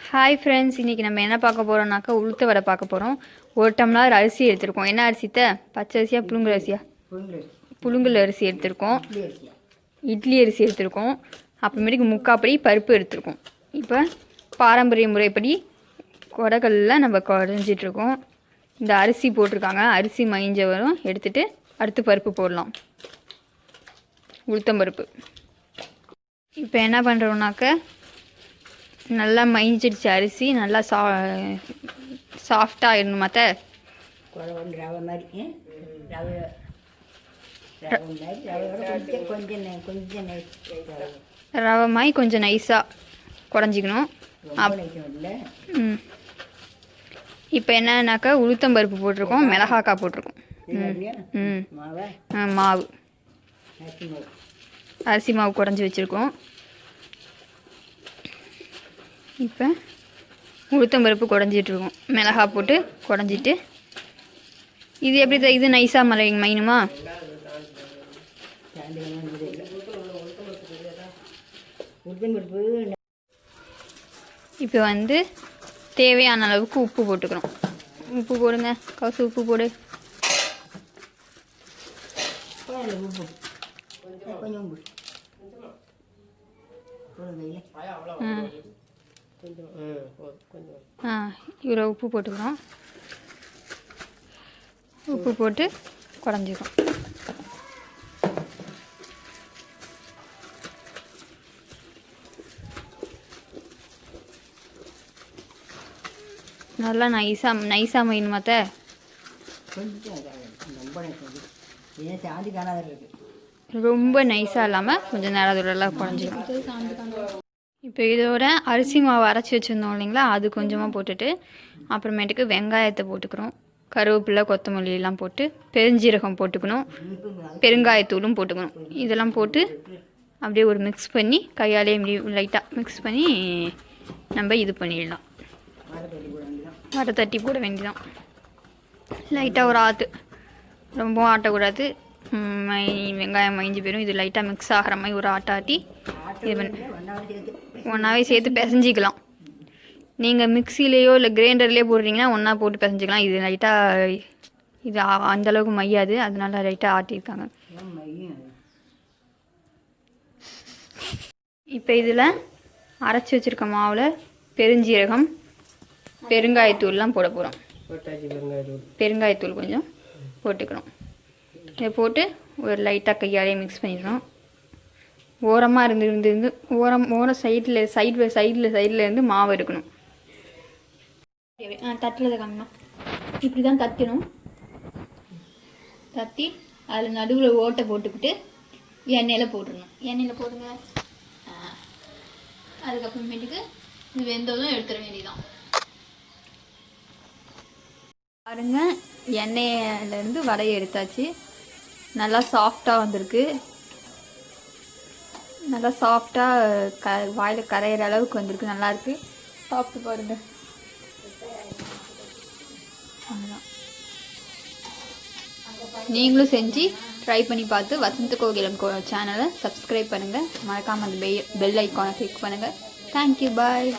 Hi friends, இன்றைக்கி நம்ம என்ன பார்க்க போகிறோம்னாக்கா உளுத்த வடை பார்க்க போகிறோம். ஒரு டம்ளர் அரிசி எடுத்திருக்கோம். என்ன அரிசித்த? பச்சை அரிசியா புழுங்கல் அரிசியா? புழுங்கல் அரிசி எடுத்திருக்கோம். இட்லி அரிசி எடுத்திருக்கோம். அப்புறமேட்டுக்கு முக்காப்படி பருப்பு எடுத்திருக்கோம். இப்போ பாரம்பரிய முறைப்படி கொடைக்கல்லில் நம்ம குறைஞ்சிட்ருக்கோம். இந்த அரிசி போட்டிருக்காங்க. அரிசி மைஞ்ச வரும் எடுத்துகிட்டு அடுத்து பருப்பு போடலாம். உளுத்தம்பருப்பு. இப்போ என்ன பண்ணுறோம்னாக்க நல்லா மைஞ்சிடுச்சு அரிசி. நல்லா சாஃப்டாக ஆயிடணும். மற்ற ரவை மாதிரி கொஞ்சம் நைஸாக குறைஞ்சிக்கணும். இப்போ என்னன்னாக்கா உளுத்தம்பருப்பு போட்டிருக்கோம், மிளகாக்காய் போட்டிருக்கோம். மாவு அரிசி மாவு குறைஞ்சி வச்சுருக்கோம். இப்போ உளுத்தம்பருப்பு குறைஞ்சிட்ருக்கோம். மிளகா போட்டு குறைஞ்சிட்டு இது எப்படி இது நைஸாக மைனுமா? இப்போ வந்து தேவையான அளவுக்கு உப்பு போட்டுக்கிறோம். உப்பு போடுங்க கவுசு, உப்பு போடு. இவ்வளோ உப்பு போட்டுக்கிறோம். உப்பு போட்டு குறைஞ்சிக்கும். நல்லா நைஸாக மைன் மற்ற ரொம்ப நைஸாக இல்லாமல் கொஞ்சம் நேரத்துலலாம் குறைஞ்சிக்கும். இப்போ இதோட அரிசி மாவு அரைச்சி வச்சுருந்தோம் இல்லைங்களா, அது கொஞ்சமாக போட்டுட்டு அப்புறமேட்டுக்கு வெங்காயத்தை போட்டுக்கிறோம். கருவேப்பிலை, கொத்தமல்லியெல்லாம் போட்டு பெருஞ்சீரகம் போட்டுக்கணும். பெருங்காயத்தூளும் போட்டுக்கணும். இதெல்லாம் போட்டு அப்படியே ஒரு மிக்ஸ் பண்ணி கையாலே லைட்டாக மிக்ஸ் பண்ணி நம்ம இது பண்ணிடலாம். வடை தட்டி போட வேண்டியதான். லைட்டாக ஒரு ஆற்று, ரொம்பவும் ஆட்டக்கூடாது. வெங்காயம் மைஞ்சி போயிடும். இது லைட்டாக மிக்ஸ் ஆகிற மாதிரி ஒரு ஆட்டாட்டி இது பண்ணி ஒன்றாவே சேர்த்து பிசைஞ்சிக்கலாம். நீங்கள் மிக்சிலேயோ இல்லை கிரைண்டர்லேயோ போடுறீங்கன்னா ஒன்றா போட்டு பிசைஞ்சிக்கலாம். இது லைட்டாக இது அந்தளவுக்கு மையாது, அதனால லைட்டாக ஆட்டியிருக்காங்க. இப்போ இதில் அரைச்சி வச்சுருக்க மாவில் பெருஞ்சீரகம், பெருங்காயத்தூள்லாம் போட போகிறோம். பெருங்காயத்தூள் கொஞ்சம் போட்டுக்கிறோம். இதை போட்டு ஒரு லைட்டாக கையாலே மிக்ஸ் பண்ணிடுறோம். ஓரமாக இருந்து ஓரம் சைடில் இருந்து மாவு எடுக்கணும். தட்டில் காணணும். இப்படி தான் தட்டணும். தட்டி அதில் நடுவில் ஓட்டை போட்டுக்கிட்டு எண்ணெயில் போட்டுடணும். எண்ணெயில் போடுங்க. அதுக்கப்புறமேட்டுக்கு இது வெந்ததும் எடுத்துட வேண்டியதான். பாருங்க, எண்ணெயிலேருந்து வடையை எடுத்தாச்சு. நல்லா சாஃப்டாக வந்திருக்கு. நல்லா சாஃப்டாக வாயில் கரையிற அளவுக்கு வந்திருக்கு. நல்லாயிருக்கு. சாப்பிட்டு பாருங்கள். அவ்வளோதான். நீங்களும் செஞ்சு ட்ரை பண்ணி பார்த்து வசந்த கோகிலம் சேனலை சப்ஸ்கிரைப் பண்ணுங்கள். மறக்காமல் அந்த பெல் ஐக்கானை கிளிக் பண்ணுங்கள். தேங்க்யூ, பாய்.